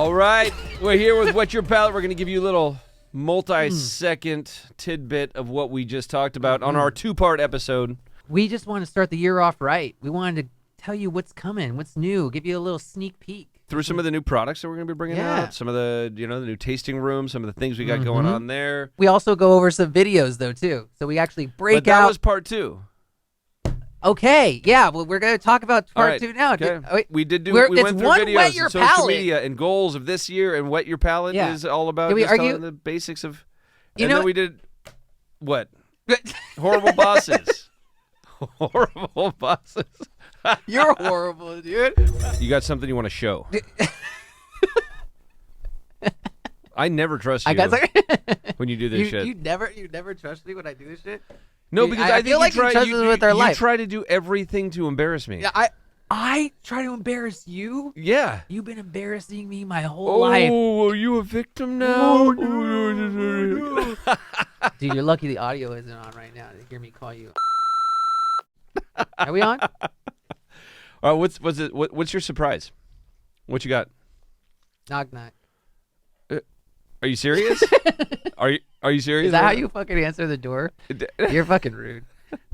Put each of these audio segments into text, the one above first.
All right, we're here with Wet Your Palate. We're going to give you a little multi-second tidbit of what we just talked about on our two-part episode. We just want to start the year off right. We wanted to tell you what's coming, what's new, give you a little sneak peek. Through some of the new products that we're going to be bringing out, some of the, the new tasting rooms, some of the things we got going on there. We also go over some videos, though, too. So we actually break out. But that was part two. Okay, yeah, well, we're going to talk about part two now. Okay. We went through videos and social palate. media and goals of this year, and Wet Your Palate is all about telling the basics of... Then we did... What? Horrible bosses. Horrible bosses. You're horrible, dude. You got something you want to show. I never trust you when you do this shit. You never trust me when I do this shit? No, because I think feel like you trust me with our life. You try to do everything to embarrass me. Yeah, I try to embarrass you? Yeah. You've been embarrassing me my whole life. Oh, are you a victim now? No. Dude, you're lucky the audio isn't on right now to hear me call you. Are we on? All right, what's your surprise? What you got? Knock knock. Are you serious? Are you serious? Is that how you fucking answer the door? You're fucking rude.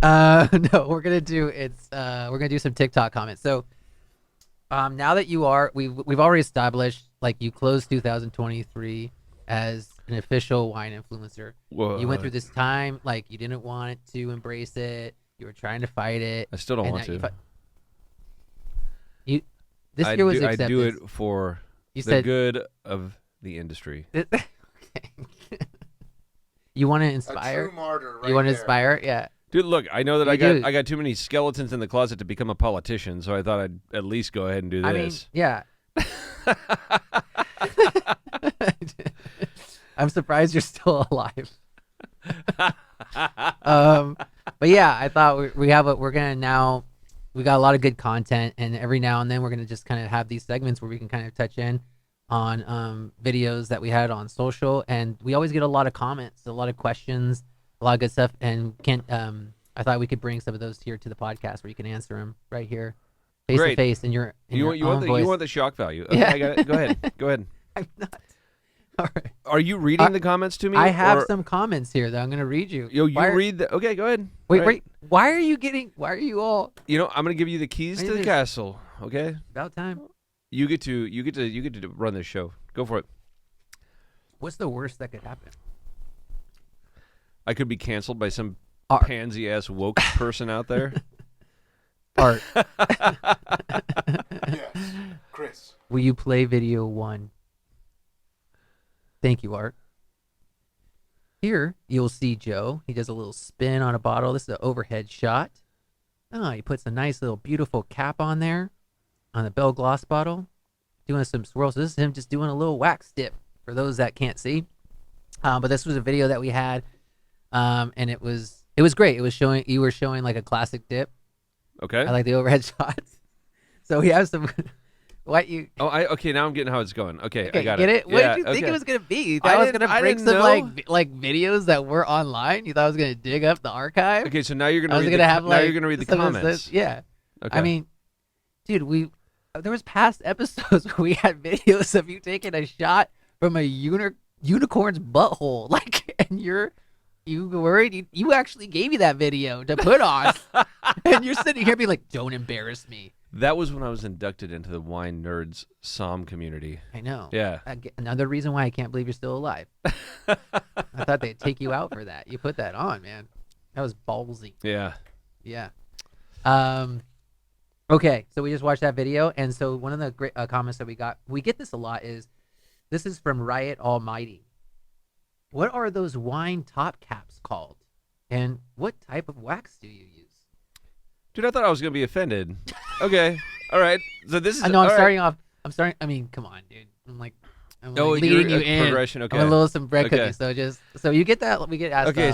No, we're gonna do some TikTok comments. So, now that we've already established like you closed 2023 as an official wine influencer. Whoa. You went through this time like you didn't want to embrace it. You were trying to fight it. I still don't want to. This year was acceptance. I do it for the good of the industry. Okay. You want to inspire? A true martyr, right? You want to inspire? Yeah. Dude, look, I know that I got too many skeletons in the closet to become a politician, so I thought I'd at least go ahead and do this. I mean, yeah. I'm surprised you're still alive. But yeah, I thought we got a lot of good content, and every now and then we're gonna just kind of have these segments where we can kind of touch in on videos that we had on social, and we always get a lot of comments, a lot of questions, a lot of good stuff, and I thought we could bring some of those here to the podcast where you can answer them right here, face to face, in your own voice. You want the shock value? Okay, yeah. I got it. Go ahead. I'm not. All right. Are you reading the comments to me? I have some comments here that I'm going to read you. Read the... Okay, go ahead. Wait. Why are you all... I'm going to give you the keys to the castle, okay? About time. You get to run this show. Go for it. What's the worst that could happen? I could be canceled by some pansy-ass woke person out there. Art. Yes, Chris. Will you play video 1? Thank you, Art. Here, you'll see Joe. He does a little spin on a bottle. This is an overhead shot. Oh, he puts a nice little beautiful cap on there on the Belle Glos bottle, doing some swirls. So this is him just doing a little wax dip for those that can't see. But this was a video that we had, and it was great. You were showing like a classic dip. Okay. I like the overhead shots. So we have some... Okay, now I'm getting how it's going. Okay, I got it. Get it? What Yeah, did you think it was gonna be? You thought I I was gonna bring some know. like videos that were online? You thought I was gonna dig up the archive? Okay, so now you're gonna read the some of comments. Yeah. Okay. I mean, dude, there was past episodes where we had videos of you taking a shot from a unicorn's butthole, like, and you worried. You actually gave me that video to put on, and you're sitting here being like, "Don't embarrass me." That was when I was inducted into the Wine Nerds Somm community. I know. Yeah. Another reason why I can't believe you're still alive. I thought they'd take you out for that. You put that on, man. That was ballsy. Yeah. Yeah. Okay, so we just watched that video, and so one of the great comments that we get this a lot, this is from Riot Almighty. What are those wine top caps called? And what type of wax do you use? Dude, I thought I was going to be offended. Okay. All right. So this is... I know, I mean, come on, dude. I'm leading you in. Progression. Okay. I'm a little some bread cookies. So you get that. We get asked. Okay.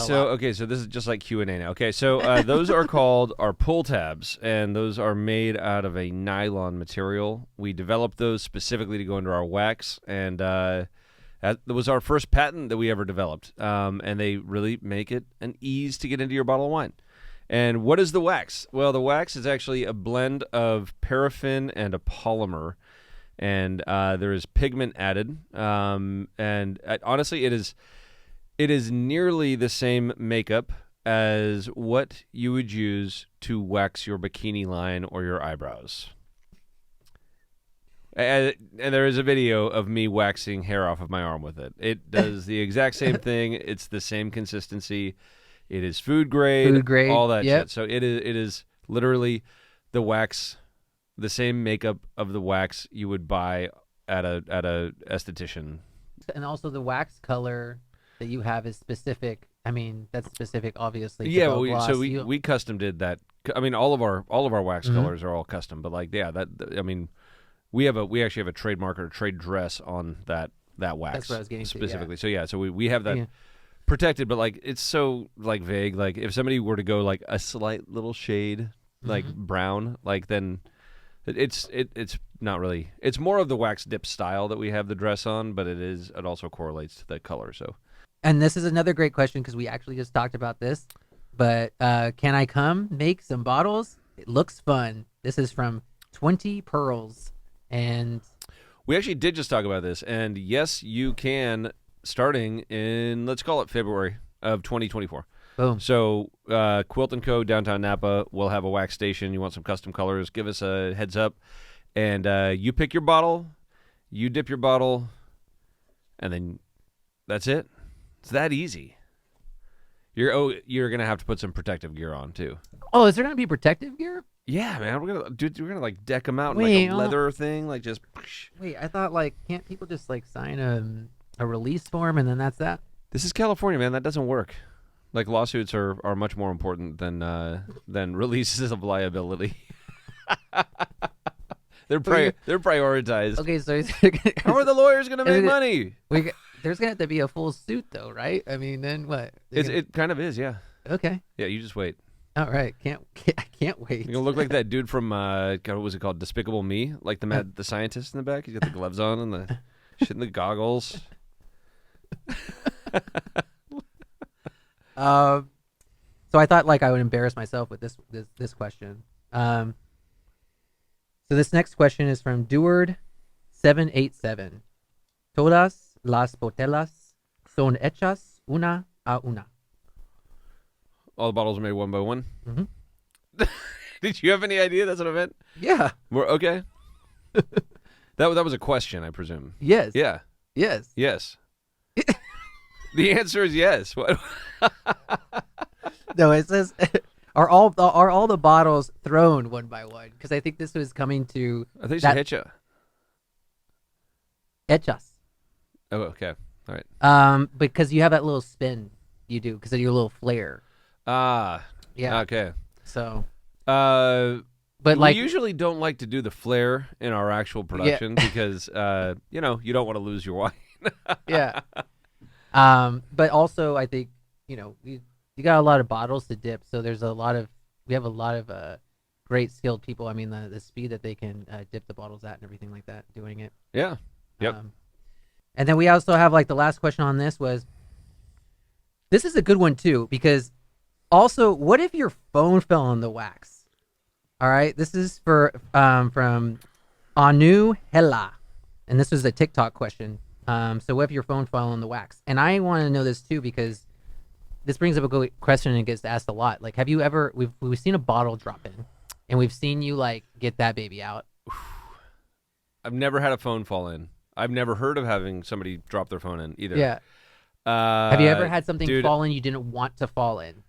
So this is just like Q&A now. Okay. So those are called our pull tabs, and those are made out of a nylon material. We developed those specifically to go into our wax, and that was our first patent that we ever developed. And they really make it an ease to get into your bottle of wine. And what is the wax? Well, the wax is actually a blend of paraffin and a polymer. and there is pigment added. And honestly, it is nearly the same makeup as what you would use to wax your bikini line or your eyebrows. And there is a video of me waxing hair off of my arm with it. It does the exact same thing. It's the same consistency. It is food grade, all that shit. So it is literally the wax, the same makeup of the wax you would buy at a esthetician. And also the wax color that you have is specific. I mean, that's specific, obviously. To Yeah, Belle Gloss. we custom did that. I mean, all of our wax colors are all custom. But like, yeah, I mean, we actually have a trademark or a trade dress on that wax. That's what I was getting specifically. to, yeah. So we have that protected, but like it's so like vague. Like if somebody were to go like a slight little shade like brown, like then it's not really. It's more of the wax dip style that we have the dress on, but it also correlates to the color. So. And this is another great question because we actually just talked about this. But can I come make some bottles? It looks fun. This is from 20 Pearls. And we actually did just talk about this. And yes, you can, starting in, let's call it February of 2024. Boom. So Quilt & Co. downtown Napa will have a wax station. You want some custom colors, give us a heads up. And you pick your bottle, you dip your bottle, and then that's it. It's that easy. You're going to have to put some protective gear on, too. Oh, is there going to be protective gear? Yeah, man, we're gonna like deck them out in like a leather thing, like just. Wait, I thought like can't people just like sign a release form and then that's that? This is California, man. That doesn't work. Like lawsuits are much more important than releases of liability. They're prioritized. Okay, so how are the lawyers gonna make money? There's gonna have to be a full suit though, right? I mean, then what? It kind of is, yeah. Okay. Yeah, you just wait. All right, I can't wait. You're gonna look like that dude from God, what was it called? Despicable Me, like the scientist in the back. He's got the gloves on and the shit in the goggles. So I thought like I would embarrass myself with this question. So this next question is from Deward787. Todas las botellas son hechas una a una. All the bottles are made one by one. Mm-hmm. Did you have any idea that's what I meant? Yeah. Okay. That was a question, I presume. Yes. Yeah. Yes. Yes. The answer is yes. What? No, it says are all the bottles thrown one by one? Because I think this was coming to. I think you said hecha. Hechas. Oh, okay. All right. Because you have that little spin you do because of your little flare. Ah. Yeah. Okay. So. But like we usually don't like to do the flare in our actual production because you don't want to lose your wine. Yeah. But also I think you got a lot of bottles to dip, so we have a lot of great skilled people. I mean the speed that they can dip the bottles at and everything like that, doing it. Yeah. Yep. And then we also have like the last question on this is a good one too, because also what if your phone fell in the wax? All right, this is from Anu Hela, and this was a TikTok question. So what if your phone fell in the wax? And I want to know this too because this brings up a good question and gets asked a lot. Like, have you ever? We've seen a bottle drop in, and we've seen you like get that baby out. I've never had a phone fall in. I've never heard of having somebody drop their phone in either. Yeah. Have you ever had something fall in you didn't want to fall in?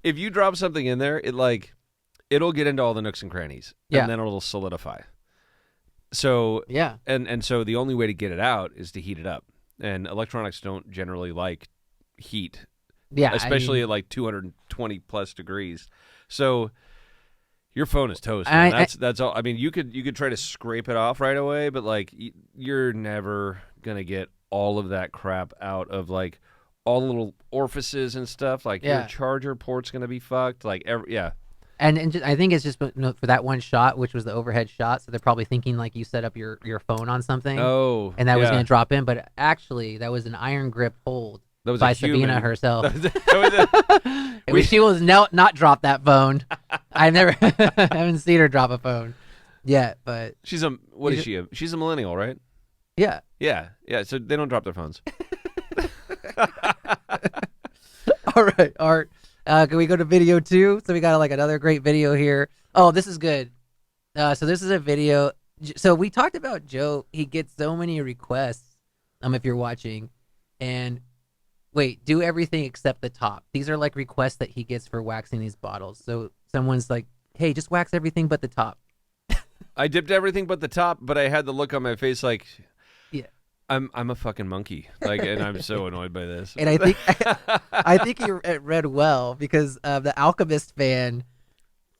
If you drop something in there, it'll get into all the nooks and crannies, and then it'll solidify. So and so the only way to get it out is to heat it up, and electronics don't generally like heat, especially at like 220 plus degrees. So your phone is toast. That's all. I mean, you could try to scrape it off right away, but like you're never gonna get all of that crap out of like all the little orifices and stuff. Like your charger port's gonna be fucked. Like And I think it's just for that one shot, which was the overhead shot. So they're probably thinking like you set up your phone on something. Oh, and that was going to drop in. But actually, that was an iron grip hold by Sabina herself. She will not drop that phone. I haven't seen her drop a phone. yet, but She's a what is she? She's a millennial, right? yeah. Yeah. So they don't drop their phones. All right, Art. Can we go to video 2? So we got like another great video here. Oh, this is good. So this is a video. So we talked about Joe. He gets so many requests. If you're watching, and wait, do everything except the top. These are like requests that he gets for waxing these bottles. So someone's like, "Hey, just wax everything but the top." I dipped everything but the top, but I had the look on my face like, yeah, I'm a fucking monkey. Like, and I'm so annoyed by this. And I think he read well because the Alchemist fan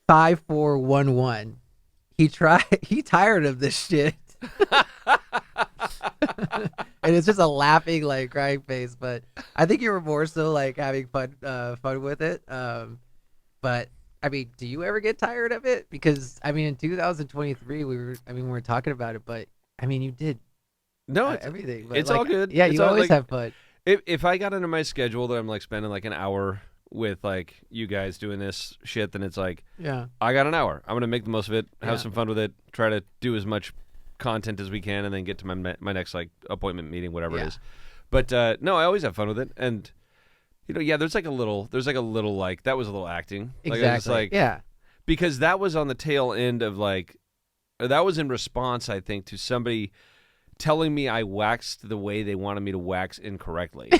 5411. He tired of this shit. And it's just a laughing, like, crying face. But I think you were more so like having fun with it. But I mean, do you ever get tired of it? Because I mean, in 2023, we were talking about it, but I mean, you did everything. But, it's like, all good. Yeah, it's you all, always like, have fun. If I got into my schedule that I'm like spending like an hour with like you guys doing this shit, then it's like, Yeah. I got an hour. I'm gonna make the most of it, have Yeah. some fun with it, try to do as much content as we can, and then get to my next like appointment meeting, whatever it is. But no, I always have fun with it, and there's like a little like that was a little acting. Exactly. Like, I was like, yeah. because that was on the tail end of like, that was in response, I think, to somebody telling me I waxed the way they wanted me to wax incorrectly.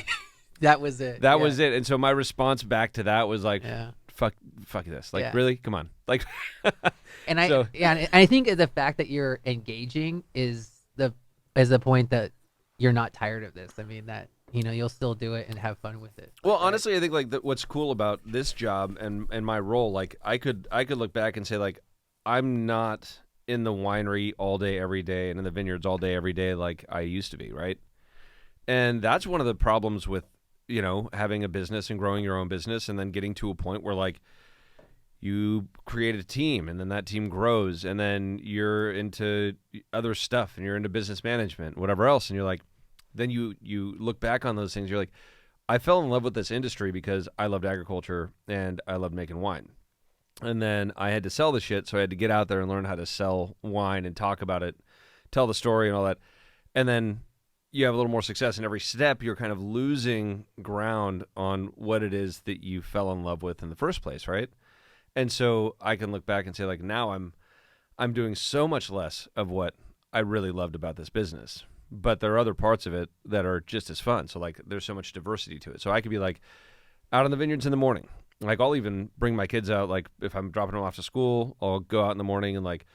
That was it. That was it. And so my response back to that was like, Yeah. fuck this. Like, Yeah. really? Come on. Like, And I think the fact that you're engaging is the point that you're not tired of this. I mean, that you'll still do it and have fun with it. well, honestly, I think like what's cool about this job and my role, like I could look back and say like, I'm not in the winery all day every day and in the vineyards all day every day like I used to be, right? And that's one of the problems with having a business and growing your own business, and then getting to a point where like you create a team, and then that team grows, and then you're into other stuff, and you're into business management, whatever else, and you're like, then you look back on those things, you're like, I fell in love with this industry because I loved agriculture and I loved making wine. And then I had to sell the shit, so I had to get out there and learn how to sell wine and talk about it, tell the story and all that. And then you have a little more success in every step. You're kind of losing ground on what it is that you fell in love with in the first place, right? And so I can look back and say like, now I'm doing so much less of what I really loved about this business. But there are other parts of it that are just as fun. So like there's so much diversity to it. So I could be like out in the vineyards in the morning. Like I'll even bring my kids out. Like if I'm dropping them off to school, I'll go out in the morning and like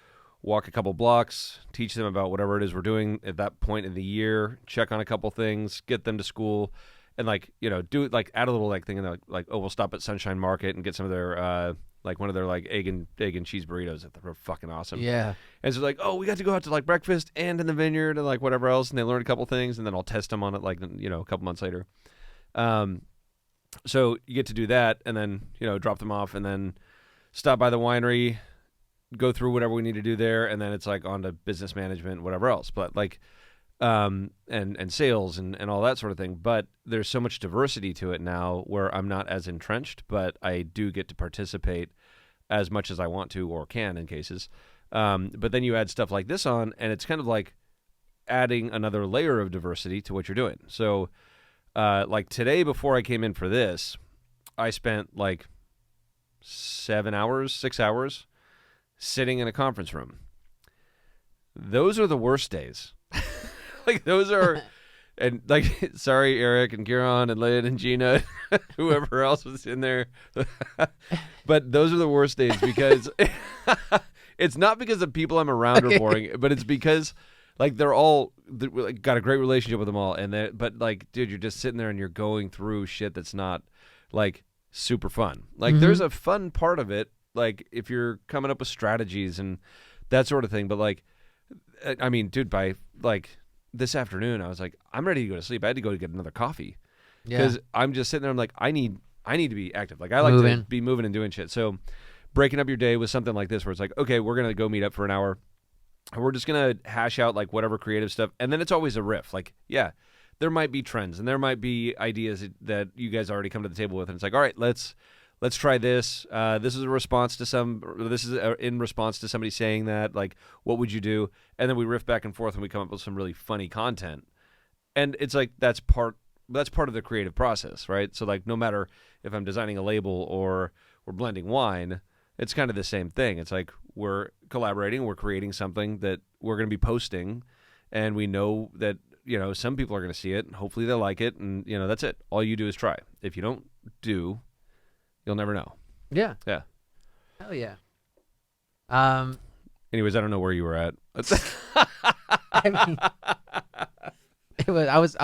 walk a couple blocks, teach them about whatever it is we're doing at that point in the year, check on a couple things, get them to school, and like, do it, like add a little like thing in like, oh, we'll stop at Sunshine Market and get some of their like one of their like egg and cheese burritos that were fucking awesome. Yeah. And so like, oh, we got to go out to like breakfast and in the vineyard and like whatever else, and they learn a couple things, and then I'll test them on it like a couple months later. So you get to do that, and then drop them off, and then stop by the winery, go through whatever we need to do there, and then it's like on to business management, whatever else. But like, and sales and all that sort of thing. But there's so much diversity to it now where I'm not as entrenched, but I do get to participate as much as I want to or can in cases. But then you add stuff like this on, and it's kind of like adding another layer of diversity to what you're doing. So like today, before I came in for this, I spent like 6 hours sitting in a conference room. Those are the worst days. Like those are, and like, sorry, Eric and Kieran and Lynn and Gina, whoever else was in there. But those are the worst days because it's not because the people I'm around are boring, but it's because like they're all got a great relationship with them all. But like, dude, you're just sitting there and you're going through shit that's not like super fun. Like there's a fun part of it. Like if you're coming up with strategies and that sort of thing. But like, I mean, dude, by like this afternoon, I was like, I'm ready to go to sleep. I had to go get another coffee because I'm just sitting there. I'm like, I need to be active. Like I like to be moving and doing shit. So breaking up your day with something like this, where it's like, okay, we're going to go meet up for an hour. And we're just going to hash out like whatever creative stuff. And then it's always a riff. Like, yeah, there might be trends and there might be ideas that you guys already come to the table with. And it's like, all right, let's let's try this. This is a response to in response to somebody saying that, like, what would you do? And then we riff back and forth and we come up with some really funny content. And it's like that's part of the creative process, right? So like no matter if I'm designing a label or we're blending wine, it's kind of the same thing. It's like we're collaborating, we're creating something that we're going to be posting, and we know that, some people are going to see it and hopefully they'll like it, and that's it. All you do is try. If you don't do, you'll never know. Yeah. Yeah. Hell yeah. Anyways, I don't know where you were at. I mean, I was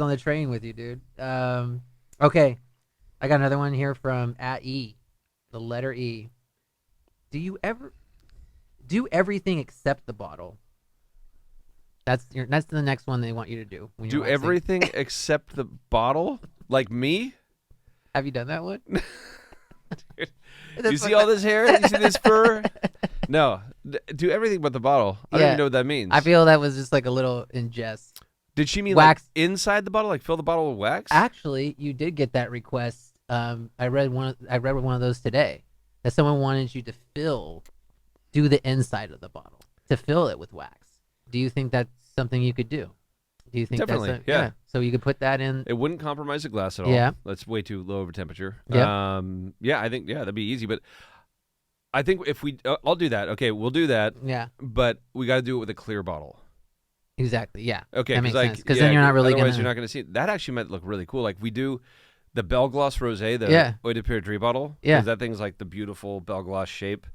on the train with you, dude. Okay, I got another one here from @E, the letter E. Do you ever do everything except the bottle? That's the next one they want you to do. When you're Do everything except the bottle? Like me? Have you done that one? You see all this hair? You see this fur? No. Do everything but the bottle. I don't even know what that means. I feel that was just like a little ingest. Did she mean wax like inside the bottle? Like fill the bottle with wax? Actually, you did get that request. I read one of those today. That someone wanted you to do the inside of the bottle, to fill it with wax. Do you think that's something you could do? Do you think Definitely, yeah. So you could put that in. It wouldn't compromise the glass at all. Yeah. That's way too low of a temperature. Yeah. I think that'd be easy. But I think if I'll do that. Okay, we'll do that. Yeah. But we got to do it with a clear bottle. Exactly. Yeah. Okay. That makes like, sense. Because then you're not really otherwise you're not going to see it. That actually might look really cool. Like we do the Belle Glos Rosé, the Eau de Perdrix bottle. Yeah. Because that thing's like the beautiful Belle Glos shape,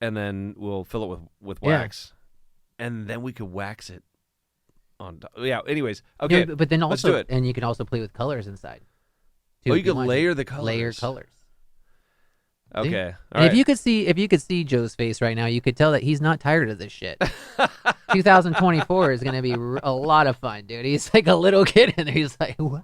and then we'll fill it with wax, and then we could wax it on top. Yeah. Anyways. Okay. Yeah, but then also, let's do it. and you can also play with colors inside. too, Oh, you if could want layer to. the colors. Layer colors. Okay. All And right. if you could see Joe's face right now, you could tell that he's not tired of this shit. 2024 is going to be a lot of fun, dude. He's like a little kid in there. He's like, what?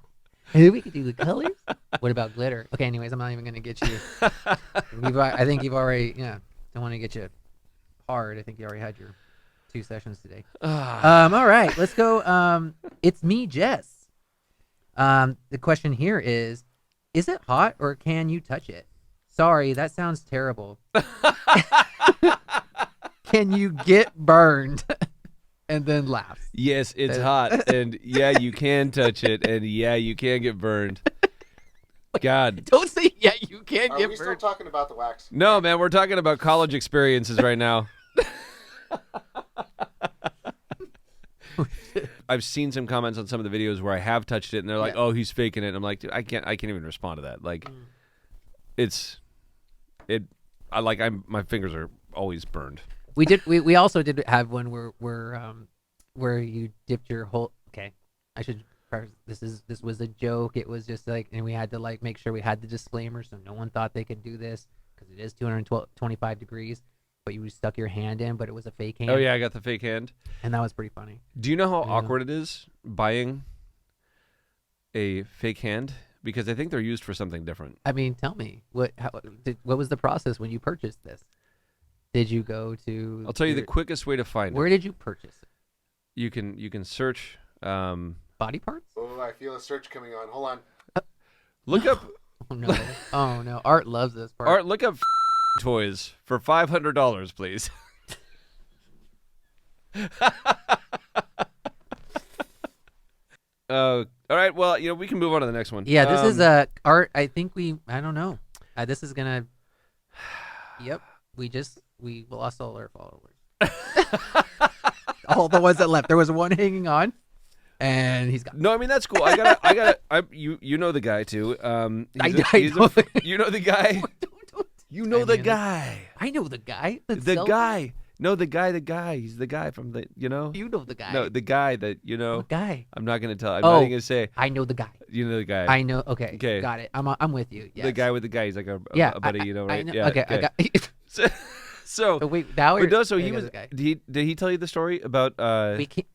Hey, we could do the colors? What about glitter? Okay, anyways, I'm not even going to get you. I think you've already, don't want to get you hard. I think you already had your 2 sessions today. All right, let's go. It's me, Jess. The question here is it hot or can you touch it? Sorry, that sounds terrible. Can you get burned? And then laughs. Yes, it's hot, and yeah, you can touch it, and yeah, you can get burned. God. Don't say yeah, you can't Are get we still burned. talking about the wax? No, man, we're talking about college experiences right now. I've seen some comments on some of the videos where I have touched it, and they're like, "Oh, he's faking it." And I'm like, dude, I can't even respond to that. Like, my fingers are always burned. We also did have one where you dipped your whole. Okay, I should. This was a joke. It was just like, and we had to like make sure we had the disclaimer so no one thought they could do this because it is 225 degrees. But you stuck your hand in, but it was a fake hand. Oh yeah, I got the fake hand, and that was pretty funny. Do you know how awkward it is buying a fake hand? Because I think they're used for something different. I mean, tell me what was the process when you purchased this? Did you go to? I'll tell you the quickest way to find Where it. did you purchase it? You can search. Body parts? Oh, I feel a search coming on. Hold on. Look up. Oh no! Oh no! Art loves this part. Art, look up toys for $500, please. All right. Well, we can move on to the next one. Yeah, this is Art. I think I don't know. This is gonna. Yep. We lost all our followers. All the ones that left. There was one hanging on, and he's gone. No, I mean that's cool. You know the guy too. You know the guy. You know the guy. I know the guy. The guy. No, the guy. He's the guy from the. You know the guy. No, the guy that What guy? I'm not gonna tell. I'm not even gonna say. I know the guy. You know the guy. I know. Okay. Okay. Got it. I'm with you. Yes. The guy with the guy. He's like a buddy. right? I know. Yeah. Okay. I got. So wait. Now he was. the guy. Did he tell you the story about? We can't.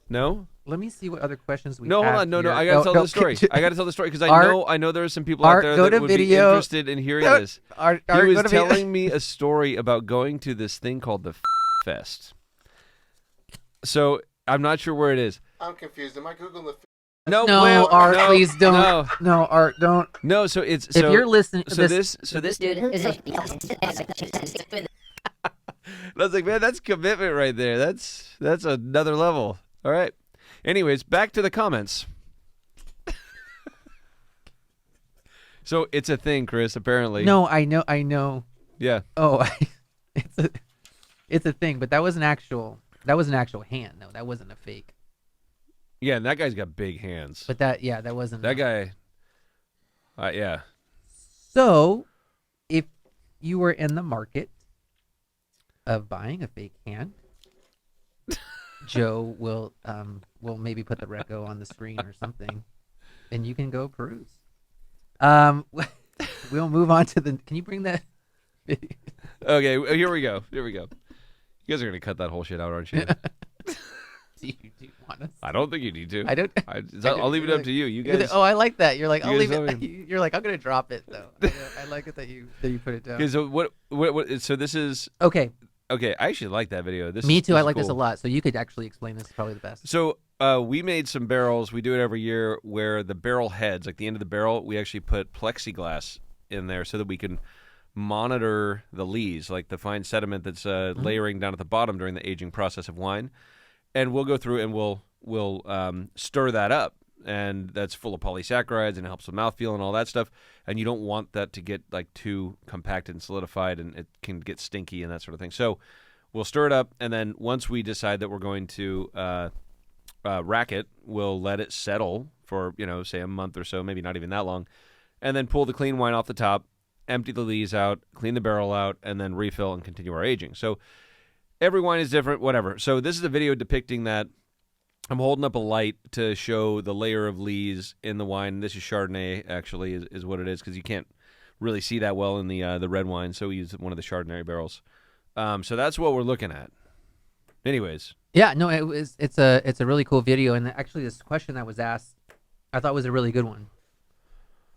No. Let me see what other questions we No, have hold on. No. here. I gotta tell the story. I gotta tell the story because I know there are some people Art, out there go that to would video. be interested in hearing this. Art, He was telling me a story about going to this thing called the Fest. So I'm not sure where it is. I'm confused. Am I Googling the No, No, wait, Art, no, please don't. No, No, Art, don't. no. So it's If you're listening, So this dude is I was like, man, that's commitment right there. That's another level. All right. Anyways, back to the comments. So it's a thing, Chris. Apparently. No, I know. Yeah. Oh, it's a thing, but that was an actual hand though. That wasn't a fake. Yeah, and that guy's got big hands. But that wasn't That guy. Yeah. So, if you were in the market of buying a fake hand, Joe will maybe put the reco on the screen or something, and you can go peruse. We'll move on to the. Can you bring that video? Okay, here we go. You guys are gonna cut that whole shit out, aren't you? Do you want us? I don't think you need to. I don't. I'll leave it up to you. You guys. Oh, I like that. You're like, you I'll guys leave tell it. me. You're like, I'm gonna drop it though. I like it that you put it down. Okay, so what? So this is Okay, okay. I actually like that video. me too. I is like this a cool. lot. So you could actually explain this probably the best. So we made some barrels. We do it every year where the barrel heads, like the end of the barrel, we actually put plexiglass in there so that we can monitor the lees, like the fine sediment that's layering down at the bottom during the aging process of wine. And we'll go through and we'll stir that up. And that's full of polysaccharides and it helps with mouthfeel and all that stuff. And you don't want that to get like too compacted and solidified and it can get stinky and that sort of thing. So we'll stir it up. And then once we decide that we're going to rack it, we'll let it settle for, say a month or so, maybe not even that long. And then pull the clean wine off the top, empty the lees out, clean the barrel out, and then refill and continue our aging. So every wine is different, whatever. So this is a video depicting that. I'm holding up a light to show the layer of lees in the wine. This is Chardonnay, actually, is what it is, because you can't really see that well in the red wine, so we use one of the Chardonnay barrels. So that's what we're looking at. Anyways. Yeah, no, it's a really cool video, and actually this question that was asked, I thought was a really good one.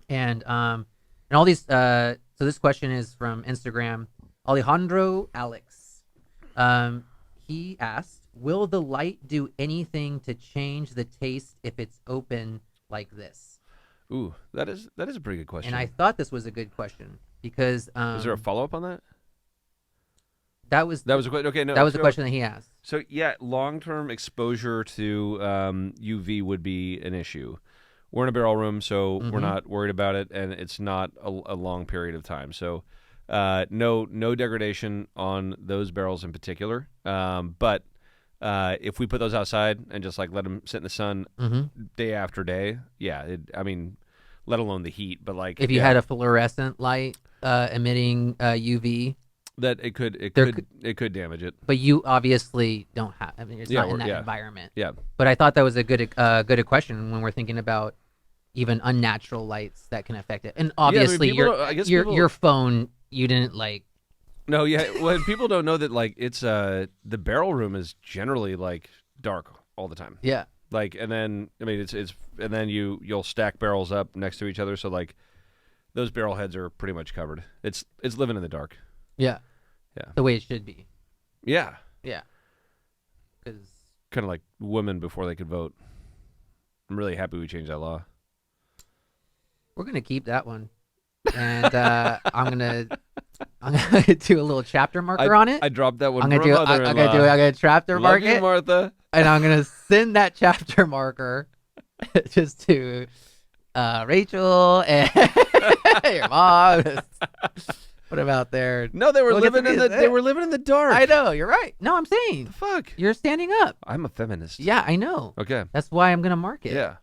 And all these so this question is from Instagram, Alejandro Alex. He asked, will the light do anything to change the taste if it's open like this? Ooh, that is a pretty good question. And I thought this was a good question because is there a follow-up on that? That was a question. Okay, no. That was the question that he asked. So yeah, long-term exposure to UV would be an issue. We're in a barrel room, so we're not worried about it, and it's not a long period of time. So no degradation on those barrels in particular. But if we put those outside and just like let them sit in the sun day after day, yeah, let alone the heat, but like if you had a fluorescent light emitting UV, that it could damage it. But you obviously don't have. I mean, it's not in that environment. Yeah. But I thought that was a good question when we're thinking about even unnatural lights that can affect it. And obviously, your phone, you didn't like. No, yeah. Well, people don't know that like it's the barrel room is generally like dark all the time. Yeah. Like, and then it's and then you'll stack barrels up next to each other, so like those barrel heads are pretty much covered. It's living in the dark. Yeah. Yeah. The way it should be. Yeah. Yeah. Because kind of like women before they could vote. I'm really happy we changed that law. We're gonna keep that one, and I'm gonna do a little chapter marker on it. I dropped that one. I'm gonna chapter mark it, Martha, and I'm gonna send that chapter marker just to Rachel and your mom. Put them out there. No, they were living in the dark. I know, you're right. No, I'm saying. The fuck? You're standing up. I'm a feminist. Yeah, I know. Okay. That's why I'm gonna mark it. Yeah.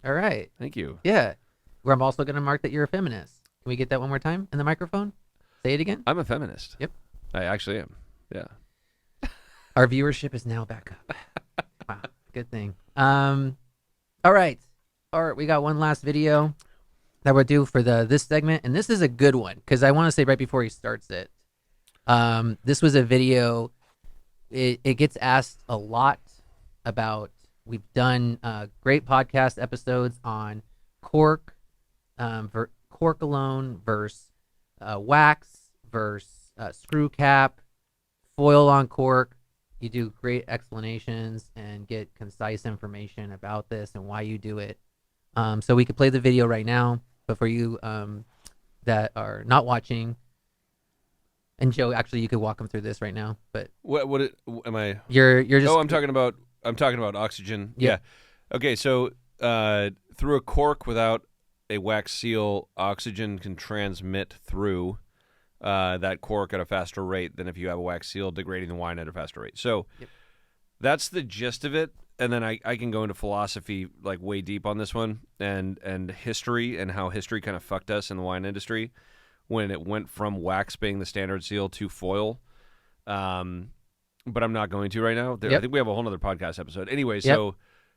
All right. Thank you. Yeah. Where I'm also gonna mark that you're a feminist. Can we get that one more time in the microphone? Say it again. I'm a feminist. Yep. I actually am. Yeah. Our viewership is now back up. Wow. Good thing. All right. We got one last video that we'll do for this segment, and this is a good one because I want to say right before he starts it, this was a video. It gets asked a lot about. We've done great podcast episodes on cork, cork alone versus wax versus screw cap, foil on cork, You do great explanations and get concise information about this and why you do it. So we could play the video right now, but for you that are not watching, and Joe, actually, you could walk them through this right now. But am I? you're just. Oh, I'm talking about oxygen. Yep. Yeah. Okay, so through a cork without a wax seal, oxygen can transmit through that cork at a faster rate than if you have a wax seal, degrading the wine at a faster rate. So that's the gist of it. And then I can go into philosophy like way deep on this one and history and how history kind of fucked us in the wine industry when it went from wax being the standard seal to foil. But I'm not going to right now. I think we have a whole other podcast episode. Anyway, so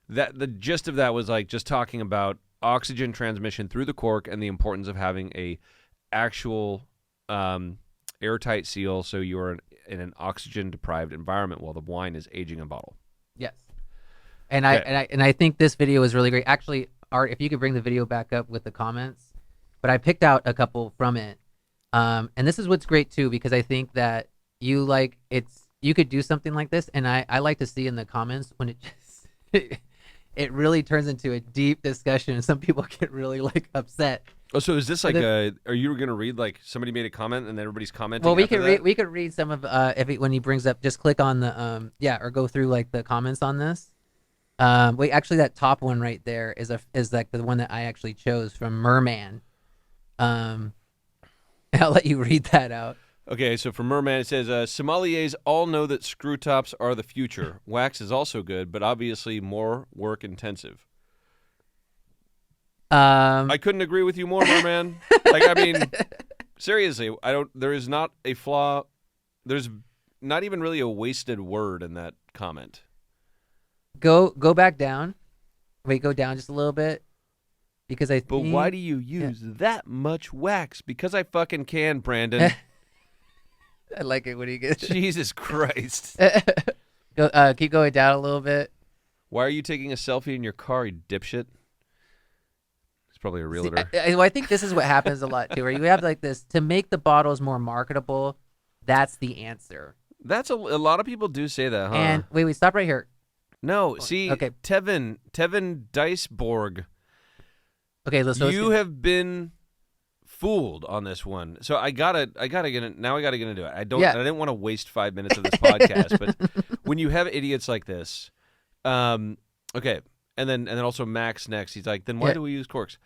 that the gist of that was like just talking about oxygen transmission through the cork and the importance of having a actual airtight seal so you're in an oxygen deprived environment while the wine is aging in bottle. Yes. And I think this video is really great. Actually, Art, if you could bring the video back up with the comments, but I picked out a couple from it. And this is what's great too, because I think that you could do something like this, and I like to see in the comments when it just it really turns into a deep discussion, and some people get really like upset. Oh, so is this like are you going to read like somebody made a comment and then everybody's commenting? Well, we could read some of when he brings up, just click on the or go through like the comments on this. Wait, actually, that top one right there is like the one that I actually chose from Merman. I'll let you read that out. Okay, so for Merman, it says, sommeliers all know that screw tops are the future. Wax is also good, but obviously more work intensive. I couldn't agree with you more, Merman. I mean, seriously, there is not a flaw. There's not even really a wasted word in that comment. Go back down. Wait, go down just a little bit. Because But why do you use that much wax? Because I fucking can, Brandon. I like it when he gets Jesus Christ. Keep going down a little bit. Why are you taking a selfie in your car, you dipshit? It's probably a realtor. I think this is what happens a lot too, where you have like this to make the bottles more marketable. That's the answer. That's a lot of people do say that, huh? And wait, stop right here. No, see, okay. Tevin Diceborg. Okay, let's. You have been fooled on this one, so I gotta get into it. I didn't want to waste 5 minutes of this podcast, but when you have idiots like this, okay, and then also Max next. He's like, then why do we use corks?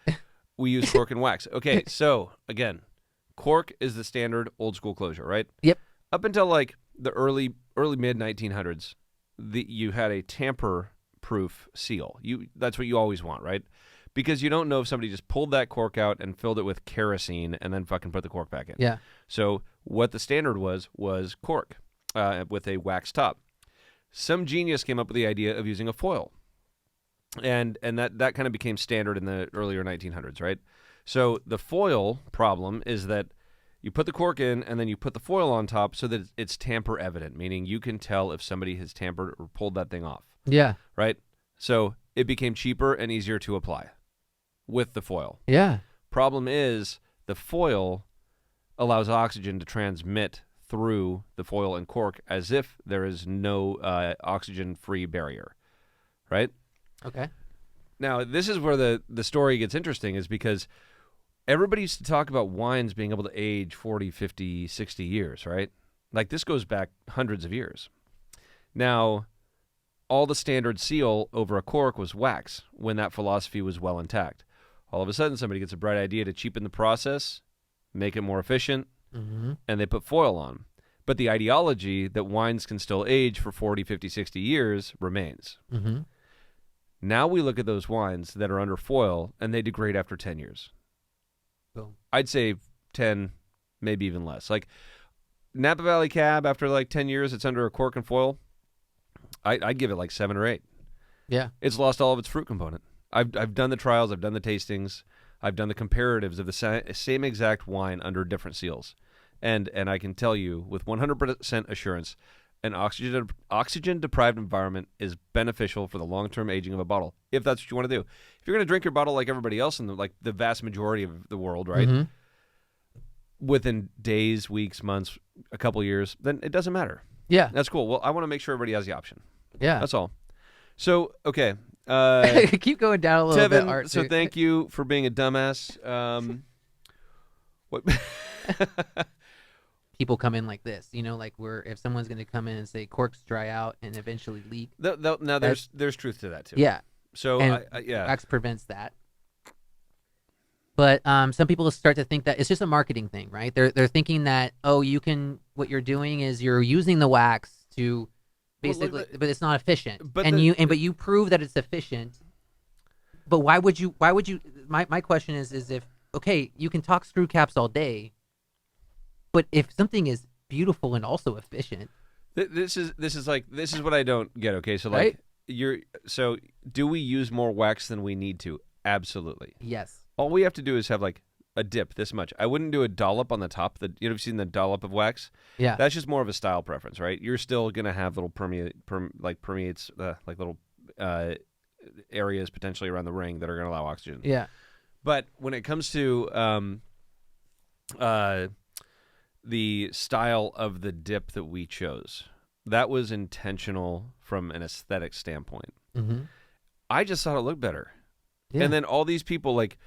We use cork and wax. Okay, so again, cork is the standard old school closure, right? Yep. Up until like the early mid 1900s, you had a tamper-proof seal. That's what you always want, right? Because you don't know if somebody just pulled that cork out and filled it with kerosene and then fucking put the cork back in. Yeah. So what the standard was cork with a wax top. Some genius came up with the idea of using a foil. And that kind of became standard in the earlier 1900s, right? So the foil problem is that you put the cork in and then you put the foil on top so that it's tamper evident, meaning you can tell if somebody has tampered or pulled that thing off. Yeah. Right? So it became cheaper and easier to apply with the foil. Yeah. Problem is the foil allows oxygen to transmit through the foil and cork as if there is no oxygen-free barrier. Right? Okay. Now, this is where the story gets interesting, is because everybody used to talk about wines being able to age 40, 50, 60 years, right? Like, this goes back hundreds of years. Now, all the standard seal over a cork was wax when that philosophy was well intact. All of a sudden, somebody gets a bright idea to cheapen the process, make it more efficient, and they put foil on. But the ideology that wines can still age for 40, 50, 60 years remains. Mm-hmm. Now we look at those wines that are under foil, and they degrade after 10 years. Cool. I'd say 10, maybe even less. Like Napa Valley Cab, after like 10 years, it's under a cork and foil. I'd give it like 7 or 8. Yeah. It's lost all of its fruit component. I've done the trials. I've done the tastings. I've done the comparatives of the same exact wine under different seals. And I can tell you with 100% assurance, an oxygen-deprived environment is beneficial for the long-term aging of a bottle, if that's what you want to do. If you're going to drink your bottle like everybody else in the vast majority of the world, right, within days, weeks, months, a couple years, then it doesn't matter. Yeah. That's cool. Well, I want to make sure everybody has the option. Yeah. That's all. So, okay. Keep going down a little bit, Tevin, Art. so thank you for being a dumbass. What? People come in like this, like if someone's going to come in and say corks dry out and eventually leak. Now there's truth to that too. Yeah. So And yeah, wax prevents that. But some people start to think that it's just a marketing thing, right? They're thinking that what you're doing is you're using the wax to basically, but it's not efficient. But but you prove that it's efficient. But why would you? My question is if you can talk screw caps all day, but if something is beautiful and also efficient, this is what I don't get. Okay, so right? Do we use more wax than we need to? Absolutely. Yes. All we have to do is have like a dip this much. I wouldn't do a dollop on the top. You've seen the dollop of wax? Yeah. That's just more of a style preference, right? You're still gonna have little permeates like little areas potentially around the ring that are gonna allow oxygen. Yeah. But when it comes to the style of the dip that we chose, that was intentional from an aesthetic standpoint. Mm-hmm. I just thought it looked better. Yeah. And then all these people like,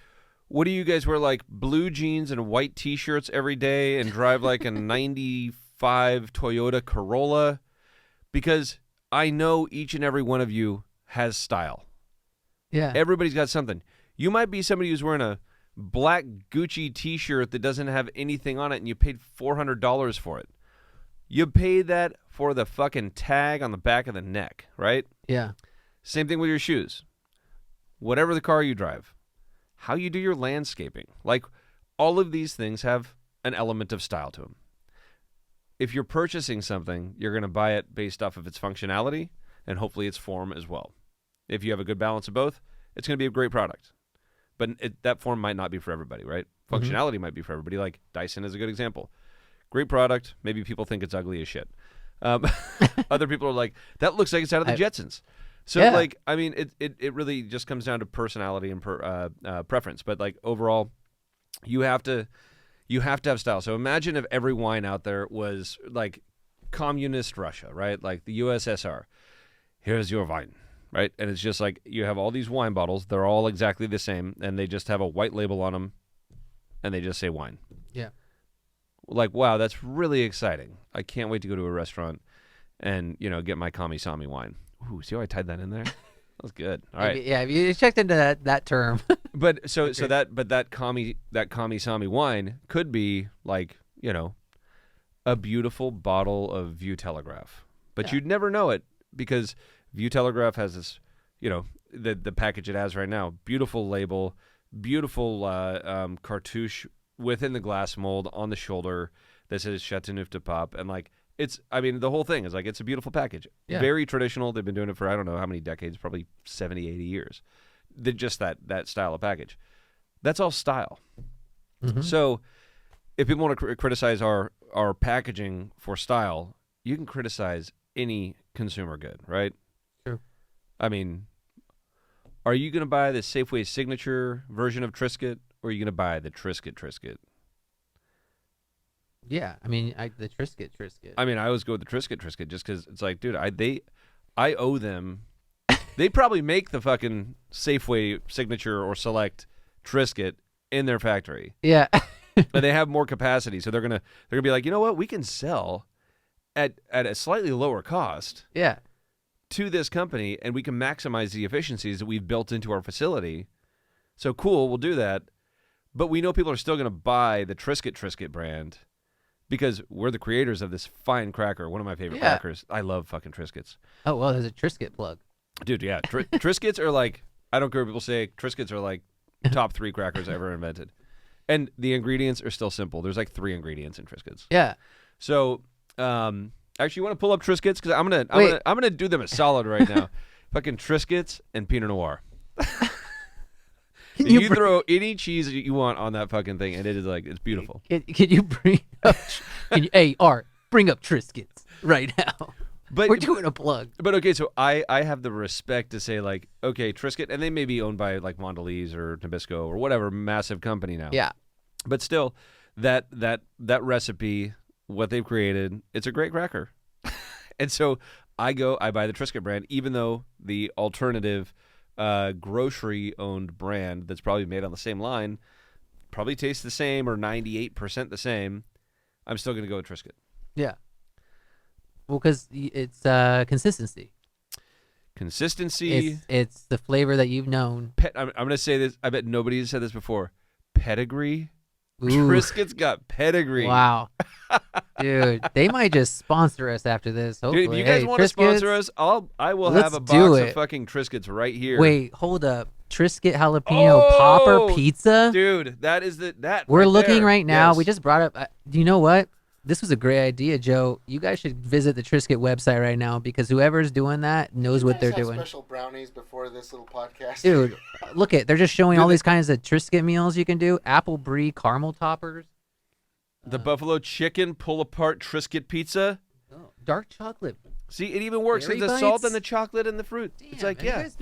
what do you guys wear, like blue jeans and white T-shirts every day and drive like a 95 Toyota Corolla? Because I know each and every one of you has style. Yeah. Everybody's got something. You might be somebody who's wearing a black Gucci T-shirt that doesn't have anything on it and you paid $400 for it. You paid that for the fucking tag on the back of the neck, right? Yeah. Same thing with your shoes. Whatever the car you drive, how you do your landscaping, like all of these things have an element of style to them. If you're purchasing something, you're going to buy it based off of its functionality and hopefully its form as well. If you have a good balance of both, it's going to be a great product. But that form might not be for everybody, right? Functionality might be for everybody. Like Dyson is a good example. Great product. Maybe people think it's ugly as shit. Other people are like, that looks like it's out of the Jetsons. So, like, I mean, it really just comes down to personality and preference. But, like, overall, you have to have style. So imagine if every wine out there was, like, communist Russia, right? Like the USSR. Here's your wine, right? And it's just like you have all these wine bottles. They're all exactly the same, and they just have a white label on them, and they just say wine. Yeah. Like, wow, that's really exciting. I can't wait to go to a restaurant and, get my Kami-Sami wine. Ooh, see how I tied that in there? That was good. All right. Yeah, you checked into that term. But that Kami-Sami wine could be like, a beautiful bottle of View Telegraph. But you'd never know it because View Telegraph has this, the package it has right now, beautiful label, beautiful cartouche within the glass mold on the shoulder that says Chateauneuf de Pape, and like the whole thing is like it's a beautiful package. Yeah. Very traditional. They've been doing it for I don't know how many decades, probably 70, 80 years. Just that style of package. That's all style. Mm-hmm. So if people want to criticize our packaging for style, you can criticize any consumer good, right? Sure. I mean, are you going to buy the Safeway Signature version of Triscuit, or are you going to buy the Triscuit? Yeah, I mean, the Triscuit. I mean, I always go with the Triscuit just because it's like, dude, I owe them. They probably make the fucking Safeway Signature or Select Triscuit in their factory. Yeah. And they have more capacity, so they're gonna be like, you know what, we can sell at a slightly lower cost. Yeah. To this company, and we can maximize the efficiencies that we've built into our facility. So cool, we'll do that. But we know people are still going to buy the Triscuit brand because we're the creators of this fine cracker, one of my favorite crackers. I love fucking Triscuits. Oh, well, there's a Triscuit plug. Dude, yeah. Triscuits are like, I don't care what people say, Triscuits are like top 3 crackers ever invented. And the ingredients are still simple. There's like 3 ingredients in Triscuits. Yeah. So, actually, you want to pull up Triscuits? Because I'm gonna do them a solid right now. Fucking Triscuits and Pinot Noir. You throw any cheese you want on that fucking thing, and it is like, it's beautiful. Can you bring up? Hey, Art, bring up Triscuits right now. But we're doing a plug. But okay, so I have the respect to say like, okay, Triscuit, and they may be owned by like Mondelez or Nabisco or whatever massive company now. Yeah. But still, that recipe, what they've created, it's a great cracker. And so I buy the Triscuit brand, even though the alternative grocery-owned brand that's probably made on the same line probably tastes the same or 98% the same. I'm still going to go with Triscuit. Yeah. Well, because it's consistency. Consistency. It's the flavor that you've known. I'm going to say this. I bet nobody has said this before. Pedigree. Ooh. Triscuit's got pedigree. Wow. Dude, they might just sponsor us after this. Hopefully. Dude, if you guys want to sponsor us, I will have a box of fucking Triscuits right here. Wait, hold up. Triscuit jalapeno popper pizza? Dude, that is that. We're right looking there. right now. Yes. We just brought up. Do you know what? This was a great idea, Joe. You guys should visit the Triscuit website right now because whoever's doing that knows what they're doing. Special brownies before this little podcast. Dude, look at they're just showing all these kinds of Triscuit meals you can do. Apple brie caramel toppers. The buffalo chicken pull apart Triscuit pizza. Oh, dark chocolate. See, it even works. Berry It's the salt bites? and the chocolate and the fruit. Damn, it's like, man, you yeah. guys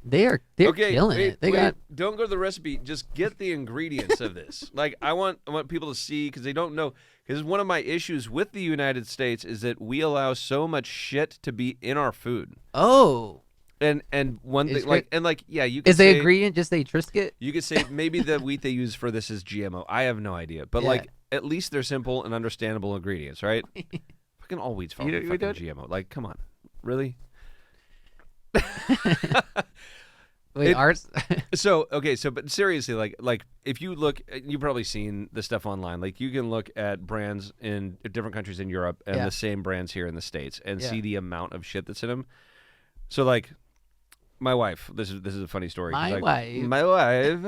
they're killing it. They got. Don't go to the recipe. Just get the ingredients of this. Like, I want people to see because they don't know. Because one of my issues with the United States is that we allow so much shit to be in our food. Oh. And one Is thing, yeah, you could Is say, the ingredient just a Triscuit? You could say maybe the wheat they use for this is GMO. I have no idea, but Yeah. like at least they're simple and understandable ingredients, right? Fucking all wheat's fucking GMO. Like, come on, really? Wait, ours? But seriously, like if you look, you've probably seen the stuff online. Like you can look at brands in different countries in Europe and the same brands here in the States and see the amount of shit that's in them. So like, my wife. This is a funny story. My wife.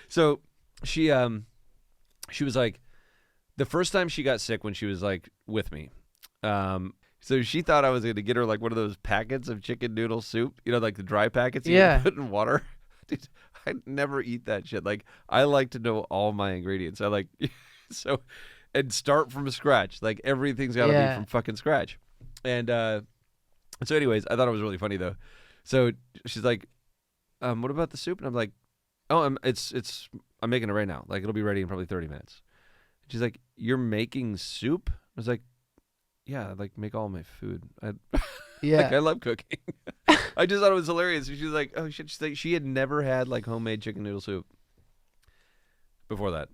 So she was like, the first time she got sick when she was like with me. So she thought I was going to get her like one of those packets of chicken noodle soup, you know, like the dry packets you put in water. Dude, I never eat that shit. Like, I like to know all my ingredients. I like, and start from scratch. Like, everything's got to be from fucking scratch. And so anyways, I thought it was really funny though. So she's like, what about the soup? And I'm like, oh, I'm making it right now. Like, it'll be ready in probably 30 minutes. She's like, you're making soup? I was like, yeah, I like make all my food. I love cooking. I just thought it was hilarious. She was like, oh shit. She's like, she had never had like homemade chicken noodle soup before that.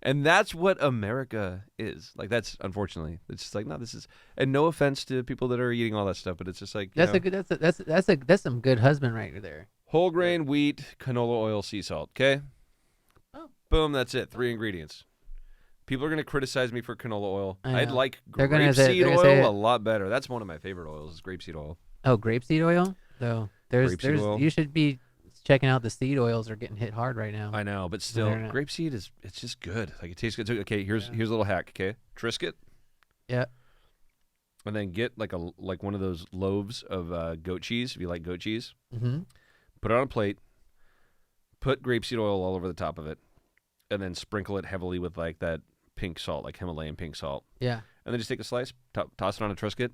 And that's what America is. Like, that's unfortunately, it's just like, no, this is, and no offense to people that are eating all that stuff, but it's just like, that's some good husband right there. Whole grain, wheat, canola oil, sea salt. Okay. Oh. Boom. That's it. 3 ingredients. People are going to criticize me for canola oil. I'd like They're grapeseed gonna say oil a lot better. That's one of my favorite oils is grapeseed oil. Oh, grapeseed oil? Though Grapeseed oil. You should be checking out the seed oils are getting hit hard right now. I know, but still, grapeseed it's just good. Like, it tastes good. So, okay, here's a little hack. Okay, Triscuit. Yeah. And then get like one of those loaves of goat cheese if you like goat cheese. Mm-hmm. Put it on a plate. Put grapeseed oil all over the top of it, and then sprinkle it heavily with like that pink salt, like Himalayan pink salt. Yeah. And then just take a slice, toss it on a Triscuit.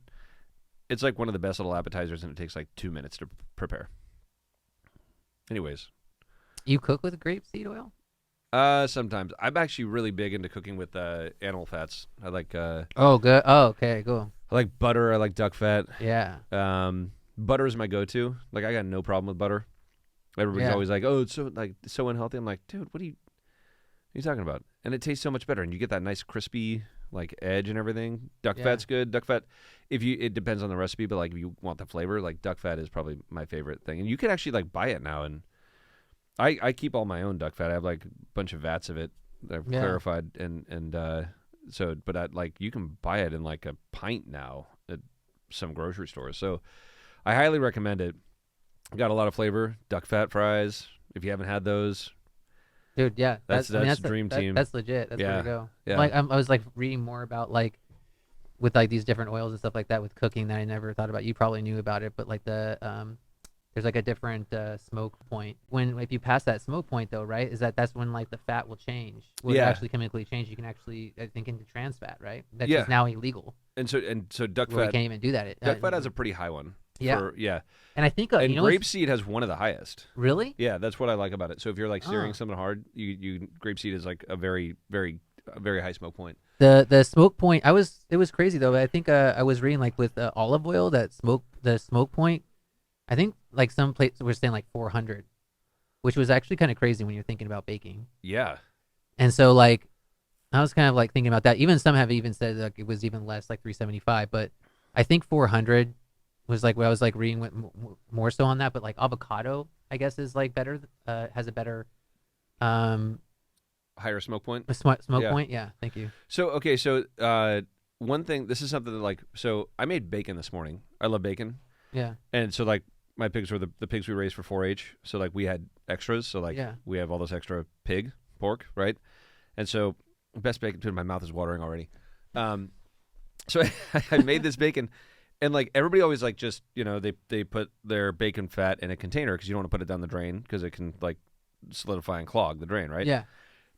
It's like one of the best little appetizers, and it takes like 2 minutes to prepare. Anyways. You cook with grapeseed oil? Sometimes. I'm actually really big into cooking with animal fats. I like Oh, good. Oh, okay, cool. I like butter, I like duck fat. Yeah. Butter is my go-to. Like, I got no problem with butter. Everybody's always like, "Oh, it's so unhealthy." I'm like, "Dude, what are you talking about?" And it tastes so much better, and you get that nice crispy like edge and everything. Duck fat's good. Duck fat, it depends on the recipe, but like if you want the flavor, like duck fat is probably my favorite thing. And you can actually like buy it now, and I keep all my own duck fat. I have like a bunch of vats of it that I've clarified, but you can buy it in like a pint now at some grocery stores. So I highly recommend it. Got a lot of flavor. Duck fat fries. If you haven't had those, dude, yeah, that's dream team. That's legit. That's where to go. Yeah. Like I was like reading more about like with like these different oils and stuff like that with cooking that I never thought about. You probably knew about it, but like there's like a different smoke point. If you pass that smoke point though, right? That's when like the fat will change. Will actually chemically change. You can actually I think into trans fat, right? That's just now illegal. And so duck fat. We can't even do that. Duck fat has a pretty high one. Yeah. And I think and grapeseed has one of the highest. Really? Yeah, that's what I like about it. So if you're like searing something hard, you grapeseed is like a very, very, very high smoke point. The smoke point. It was crazy though. I think I was reading like with olive oil that the smoke point. I think like some places were saying like 400, which was actually kind of crazy when you're thinking about baking. Yeah. And so like I was kind of like thinking about that. Even some have even said like it was even less, like 375. But I think 400 was like what I was like reading more so on that. But like avocado, I guess, is like better. Has a better Higher smoke point. smoke Yeah. point. Yeah, thank you. So okay, so one thing. This is something that like. So I made bacon this morning. I love bacon, Yeah, and so like my pigs were the pigs we raised for 4-H. So like we had extras. So like Yeah. we have all this extra pig pork, right? And so best bacon. Dude, my mouth is watering already. So I made this bacon, and like everybody always like just they put their bacon fat in a container because you don't want to put it down the drain because it can like solidify and clog the drain, right? yeah,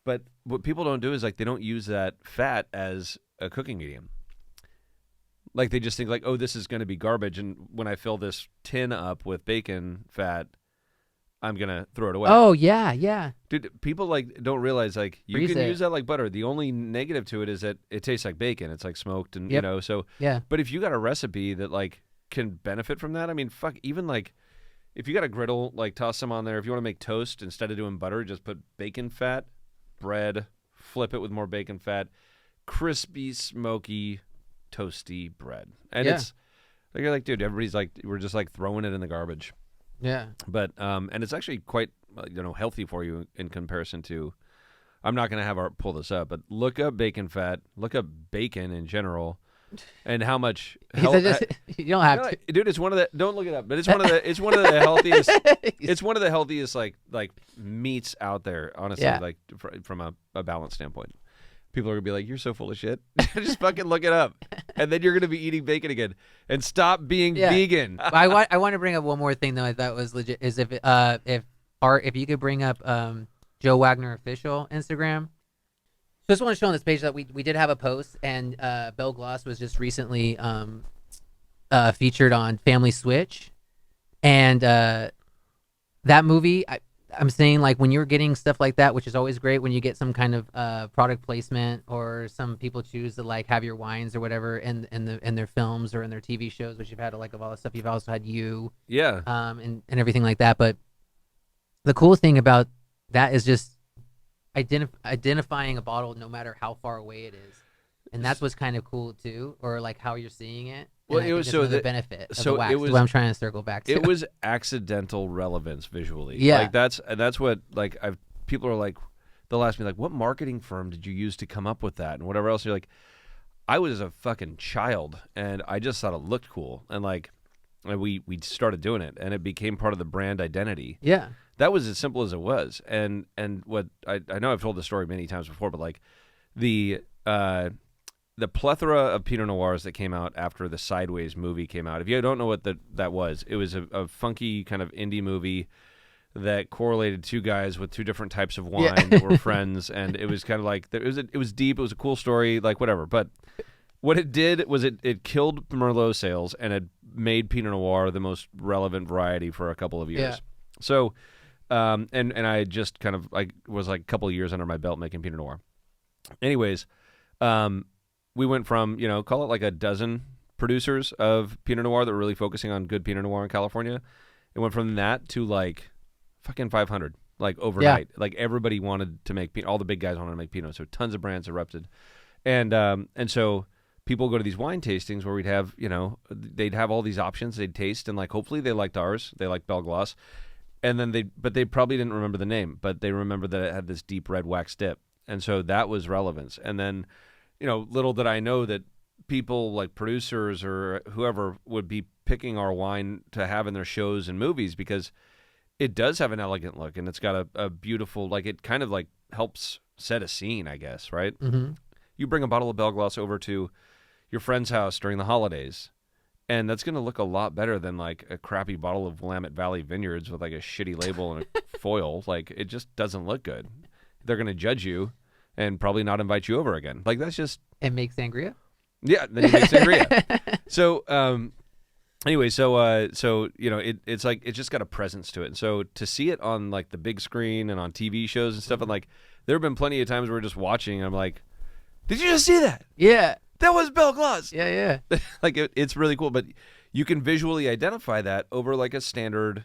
But what people don't do is like they don't use that fat as a cooking medium. Like they just think like, oh, this is going to be garbage, and when I fill this tin up with bacon fat, I'm gonna throw it away. Oh yeah, yeah. Dude, people like don't realize like you Freeze can it. use that like butter. The only negative to it is that it tastes like bacon. It's like smoked and Yep. so. Yeah. But if you got a recipe that like can benefit from that, I mean, fuck, even like if you got a griddle, like toss some on there. If you want to make toast instead of doing butter, just put bacon fat, bread, flip it with more bacon fat, crispy, smoky, toasty bread. And Yeah. it's like you're like, dude, everybody's like, we're just like throwing it in the garbage. Yeah. But and it's actually quite healthy for you in comparison to. I'm not gonna have our pull this up, but look up bacon fat, look up bacon in general, and how much. He said just, you don't have to. Dude, it's one of the. Don't look it up, but it's one of the. It's one of the healthiest. It's one of the healthiest like meats out there. Honestly, Yeah. like from a balance standpoint. People are gonna be like, "You're so full of shit." Just fucking look it up, and then you're gonna be eating bacon again. And stop being Yeah. vegan. I want to bring up one more thing though. I thought was legit. Is if you could bring up Joe Wagner official Instagram. So just want to show on this page that we did have a post, and Belle Glos was just recently featured on Family Switch, and that movie. I'm saying like when you're getting stuff like that, which is always great when you get some kind of product placement, or some people choose to like have your wines or whatever in their films or in their TV shows, which you've had like of all the stuff. You've also had Yeah. and everything like that. But the cool thing about that is just identifying a bottle no matter how far away it is, and that's what's kind of cool too, or like how you're seeing it. Well, And I it think was that's so another that- benefit of so the wax. it was- What I'm trying to circle back to. It was accidental relevance visually. Yeah. Like that's what like people are like, they'll ask me like, what marketing firm did you use to come up with that and whatever else. You're like, I was a fucking child and I just thought it looked cool, and like we started doing it and it became part of the brand identity. Yeah. That was as simple as it was. And what I know I've told this story many times before, but like the plethora of Pinot Noirs that came out after the Sideways movie came out. If you don't know what that was, it was a funky kind of indie movie that correlated two guys with two different types of wine that were friends, and it was kind of like it was deep. It was a cool story, like whatever. But what it did was it killed Merlot sales, and it made Pinot Noir the most relevant variety for a couple of years. Yeah. So, and I just kind of was like a couple of years under my belt making Pinot Noir. Anyways, we went from, call it like a dozen producers of Pinot Noir that were really focusing on good Pinot Noir in California. It went from that to like fucking 500, like overnight. Yeah. Like everybody wanted to make Pinot. All the big guys wanted to make Pinot. So tons of brands erupted. And so people go to these wine tastings where we'd have, they'd have all these options they'd taste, and like hopefully they liked ours. They liked Belle Glos. And then they probably didn't remember the name, but they remembered that it had this deep red wax dip. And so that was relevance. And then, little did I know that people like producers or whoever would be picking our wine to have in their shows and movies because it does have an elegant look, and it's got a beautiful, like it kind of like helps set a scene, I guess, right? Mm-hmm. You bring a bottle of Belle Glos over to your friend's house during the holidays, and that's going to look a lot better than like a crappy bottle of Willamette Valley Vineyards with like a shitty label and a foil. Like it just doesn't look good. They're going to judge you and probably not invite you over again. Like that's just... And make sangria? Yeah, then you make sangria. So, anyway, it's like it's just got a presence to it. And so to see it on like the big screen and on TV shows and stuff, and like there have been plenty of times where we're just watching, and I'm like, Did you just see that? Yeah. That was Belle Glos. Yeah. Like it's really cool, but you can visually identify that over like a standardly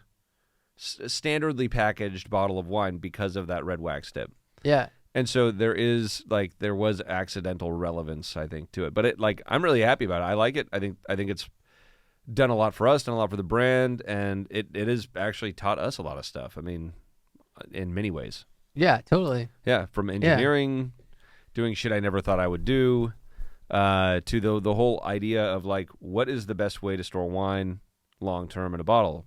packaged bottle of wine because of that red wax tip. Yeah. And so there was accidental relevance, I think, to it. But I'm really happy about it. I like it. I think it's done a lot for us, done a lot for the brand, and it has actually taught us a lot of stuff. I mean, in many ways. Yeah, totally. Yeah, from engineering, doing shit I never thought I would do, to the whole idea of like, what is the best way to store wine long term in a bottle?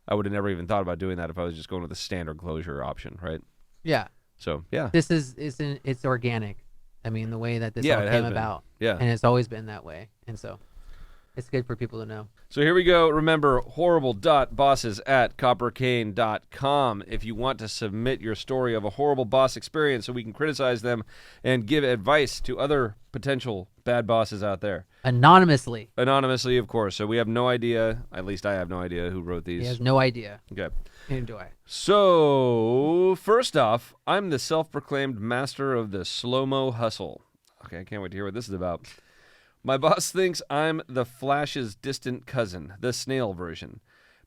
I would have never even thought about doing that if I was just going with the standard closure option, right? Yeah. So yeah, This it's organic. I mean, the way that this all it has came been. about. Yeah. And it's always been that way. And so it's good for people to know. So here we go. Remember, horrible.bosses@coppercane.com if you want to submit your story of a horrible boss experience so we can criticize them and give advice to other potential bad bosses out there. Anonymously. Anonymously, of course. So we have no idea, at least I have no idea who wrote these. He has no idea. Okay. Neither do I. So, first off, I'm the self-proclaimed master of the slow-mo hustle. Okay, I can't wait to hear what this is about. My boss thinks I'm the Flash's distant cousin, the snail version.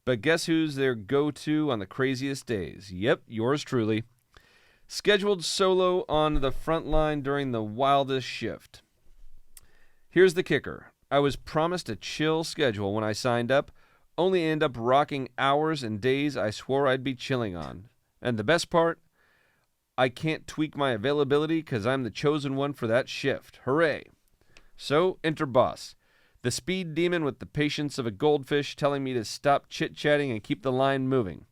But guess who's their go-to on the craziest days? Yep, yours truly. Scheduled solo on the front line during the wildest shift. Here's the kicker. I was promised a chill schedule when I signed up, only end up rocking hours and days I swore I'd be chilling on. And the best part? I can't tweak my availability because I'm the chosen one for that shift. Hooray! So, enter boss. The speed demon with the patience of a goldfish telling me to stop chit-chatting and keep the line moving.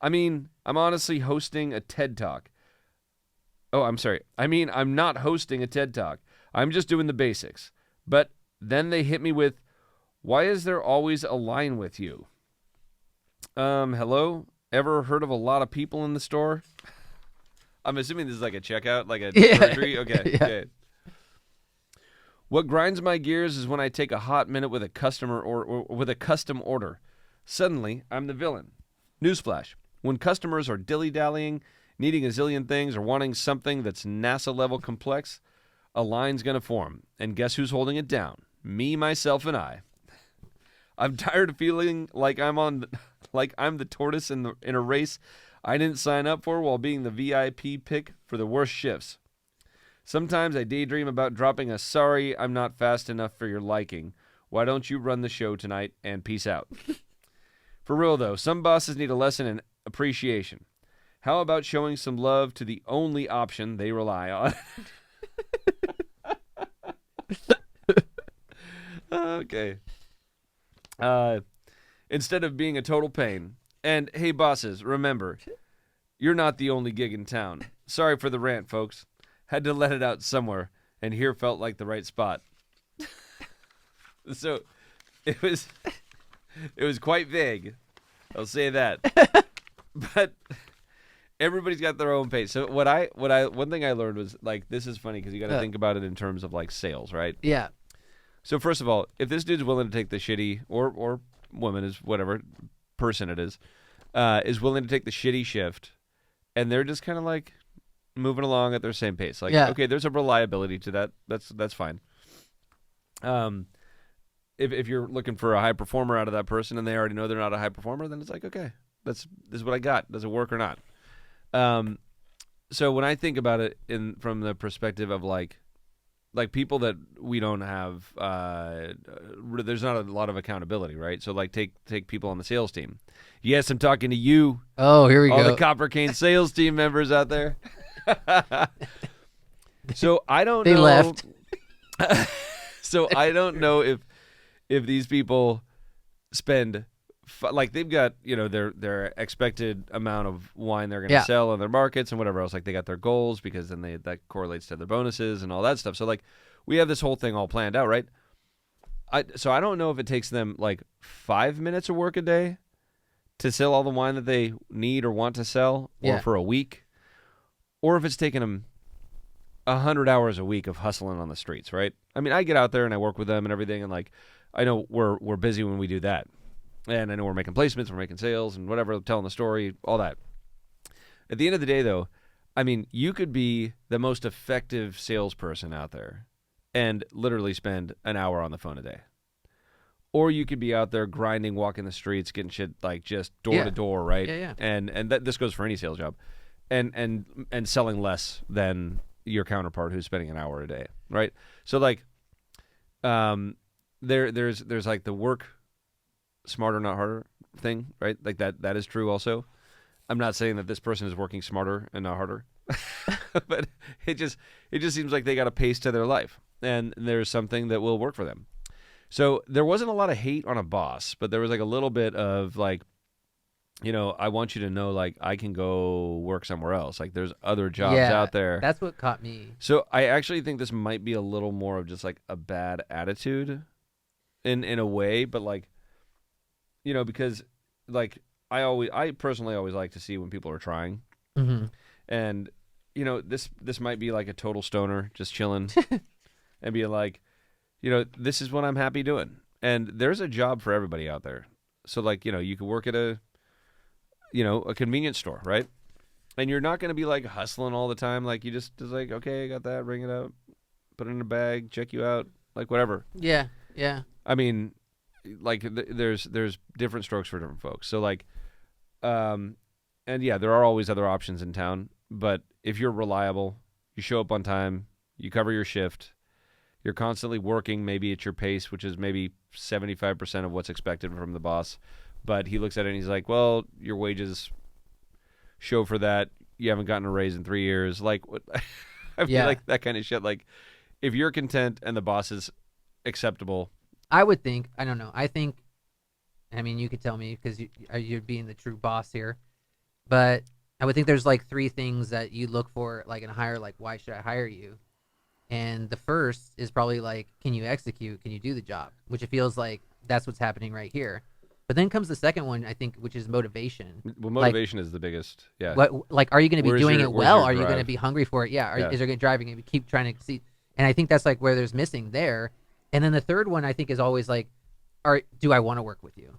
I mean, I'm honestly hosting a TED Talk. Oh, I'm sorry. I'm not hosting a TED Talk. I'm just doing the basics. But then they hit me with, why is there always a line with you? Hello? Ever heard of a lot of people in the store? I'm assuming this is like a checkout, like a surgery? Okay. Yeah. Okay. What grinds my gears is when I take a hot minute with a customer or with a custom order. Suddenly, I'm the villain. Newsflash. When customers are dilly-dallying, needing a zillion things, or wanting something that's NASA-level complex, a line's going to form. And guess who's holding it down? Me, myself, and I. I'm tired of feeling like I'm the tortoise in a race I didn't sign up for while being the VIP pick for the worst shifts. Sometimes I daydream about dropping a sorry, I'm not fast enough for your liking. Why don't you run the show tonight and peace out? For real though, some bosses need a lesson in appreciation. How about showing some love to the only option they rely on? Okay. Instead of being a total pain. And hey bosses, remember, you're not the only gig in town. Sorry for the rant, folks. Had to let it out somewhere, and here felt like the right spot. So, it was quite vague. I'll say that. But everybody's got their own pace. So one thing I learned was like, this is funny because you got to think about it in terms of like sales, right? Yeah. So first of all, if this dude's willing to take the shitty or woman is whatever person it is willing to take the shitty shift, and they're just kind of like moving along at their same pace. Like, Yeah. okay, there's a reliability to that. That's fine. If you're looking for a high performer out of that person and they already know they're not a high performer, then it's like, okay, this is what I got. Does it work or not? So when I think about it from the perspective of like people that we don't have, there's not a lot of accountability, right? So like take people on the sales team. Yes, I'm talking to you. Oh, here we all go. the Copper Cane sales team members out there. So I don't They know. left. So I don't know if these people spend like they've got their expected amount of wine they're going to sell in their markets and whatever else. Like they got their goals because then that correlates to their bonuses and all that stuff. So like we have this whole thing all planned out, right? So I don't know if it takes them like 5 minutes of work a day to sell all the wine that they need or want to sell, or for a week, or if it's taking them 100 hours a week of hustling on the streets, right? I mean, I get out there and I work with them and everything, and like I know we're busy when we do that, and I know we're making placements, we're making sales, and whatever, telling the story, all that. At the end of the day, though, I mean, you could be the most effective salesperson out there and literally spend an hour on the phone a day. Or you could be out there grinding, walking the streets, getting shit like just door to door, right? Yeah. And this goes for any sales job, and selling less than your counterpart who's spending an hour a day, right? So like, there's like the work smarter, not harder thing, right? Like that is true also. I'm not saying that this person is working smarter and not harder, but it just seems like they got a pace to their life, and there's something that will work for them. So there wasn't a lot of hate on a boss, but there was like a little bit of like, I want you to know, like, I can go work somewhere else. Like, there's other jobs out there. That's what caught me. So I actually think this might be a little more of just like a bad attitude in a way, but like, because like I personally always like to see when people are trying. Mm-hmm. And, this might be like a total stoner just chilling and being like, this is what I'm happy doing. And there's a job for everybody out there. So like, you could work at a convenience store, right? And you're not going to be like hustling all the time. Like you just like, okay, I got that, ring it up, put it in a bag, check you out, like whatever. Yeah. I mean, like there's different strokes for different folks. So like, and yeah, there are always other options in town. But if you're reliable, you show up on time, you cover your shift, you're constantly working, maybe at your pace, which is maybe 75% of what's expected from the boss. But he looks at it and he's like, well, your wages show for that. You haven't gotten a raise in 3 years. Like, what? I feel like that kind of shit. Like, if you're content and the boss is acceptable. I would think, I don't know. I mean, you could tell me because you're being the true boss here. But I would think there's like 3 things that you look for, like in a hire, like, why should I hire you? And the first is probably like, can you execute? Can you do the job? Which it feels like that's what's happening right here. But then comes the second one, I think, which is motivation. Well, motivation is the biggest. Yeah. Like, are you going to be doing it well? Are you drive? going to be hungry for it? Yeah. Is there going to driving? You keep trying to see. And I think that's like where there's missing there. And then the third one, I think, is always like, do I want to work with you?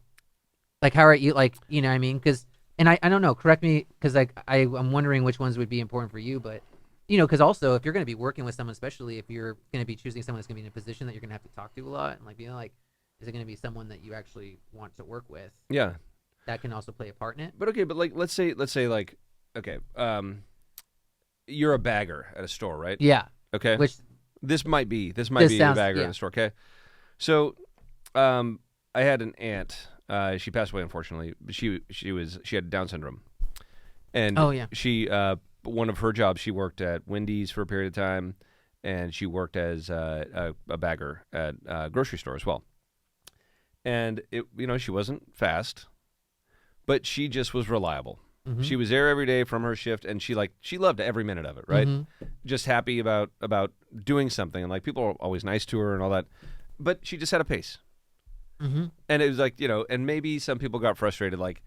Like, how are you? Like, you know what I mean? Because, and I don't know. Correct me, because like I'm wondering which ones would be important for you, but. Because also if you're going to be working with someone, especially if you're going to be choosing someone that's going to be in a position that you're going to have to talk to a lot, and like, like, is it going to be someone that you actually want to work with? Yeah, that can also play a part in it. But okay, but like, let's say like, okay, you're a bagger at a store, right? Yeah. Okay. Which this might be a bagger at a store. Okay. So, I had an aunt. She passed away, unfortunately. She had Down syndrome, and she one of her jobs, she worked at Wendy's for a period of time, and she worked as a bagger at a grocery store as well. And she wasn't fast, but she just was reliable. Mm-hmm. She was there every day from her shift, and she loved every minute of it, right? Mm-hmm. Just happy about doing something, and like people are always nice to her and all that, but she just had a pace. Mm-hmm. And it was like, and maybe some people got frustrated, like.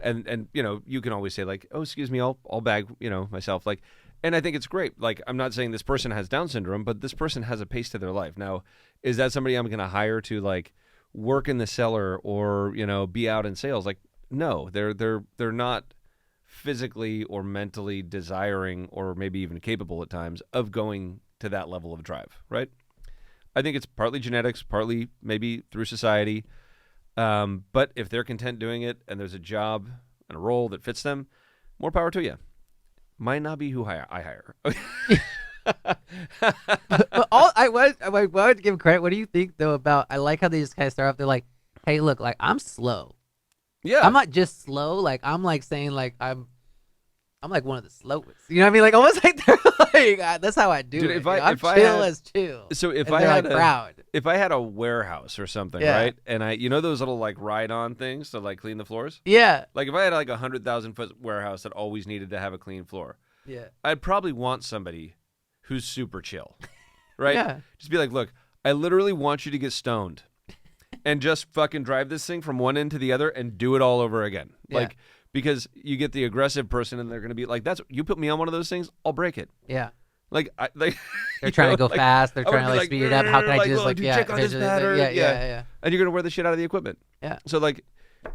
And you can always say like, oh, excuse me, I'll bag myself, like, and I think it's great. Like, I'm not saying this person has Down syndrome, but this person has a pace to their life. Now, is that somebody I'm going to hire to like work in the cellar or be out in sales? Like, no, they're not physically or mentally desiring or maybe even capable at times of going to that level of drive, right? I think it's partly genetics, partly maybe through society. But if they're content doing it and there's a job and a role that fits them, more power to you. Might not be who I hire. But I wanted to give credit. What do you think though about? I like how they just kind of start off. They're like, "Hey, look, like I'm slow. Yeah, I'm not just slow. Like I'm like saying like I'm like one of the slowest. You know what I mean? Like almost like they're like that's how I do it. I'm chill as chill. So if and I had like proud. If I had a warehouse or something, right, and I those little like ride-on things to like clean the floors. Yeah. Like if I had like 100,000-foot warehouse that always needed to have a clean floor. Yeah. I'd probably want somebody who's super chill, right? Yeah. Just be like, look, I literally want you to get stoned, and just fucking drive this thing from one end to the other and do it all over again, like. Because you get the aggressive person, and they're going to be like, "That's you put me on one of those things, I'll break it." Yeah. Like they're trying to go fast. They're trying to like speed it up. How can I do this? Like, check on this pattern. Yeah. And you're going to wear the shit out of the equipment. Yeah. So like,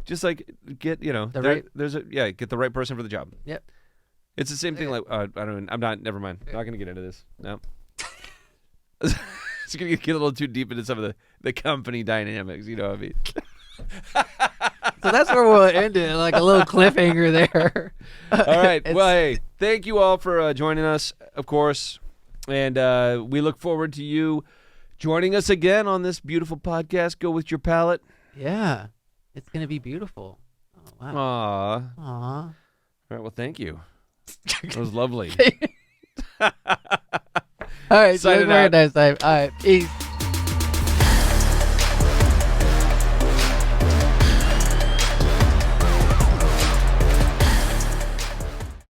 just like get get the right person for the job. Yep. It's the same thing. Like I don't. I'm not. Never mind. Not gonna get into this. No. It's gonna get a little too deep into some of the company dynamics. You know what I mean? So that's where we'll end it, like a little cliffhanger there. All right. Well, hey, thank you all for joining us, of course, and we look forward to you joining us again on this beautiful podcast. Go with your palate. Yeah, it's gonna be beautiful. Oh wow. Aw. Aw. All right. Well, thank you. That was lovely. All right. Signing See you out. next time. All right. Peace.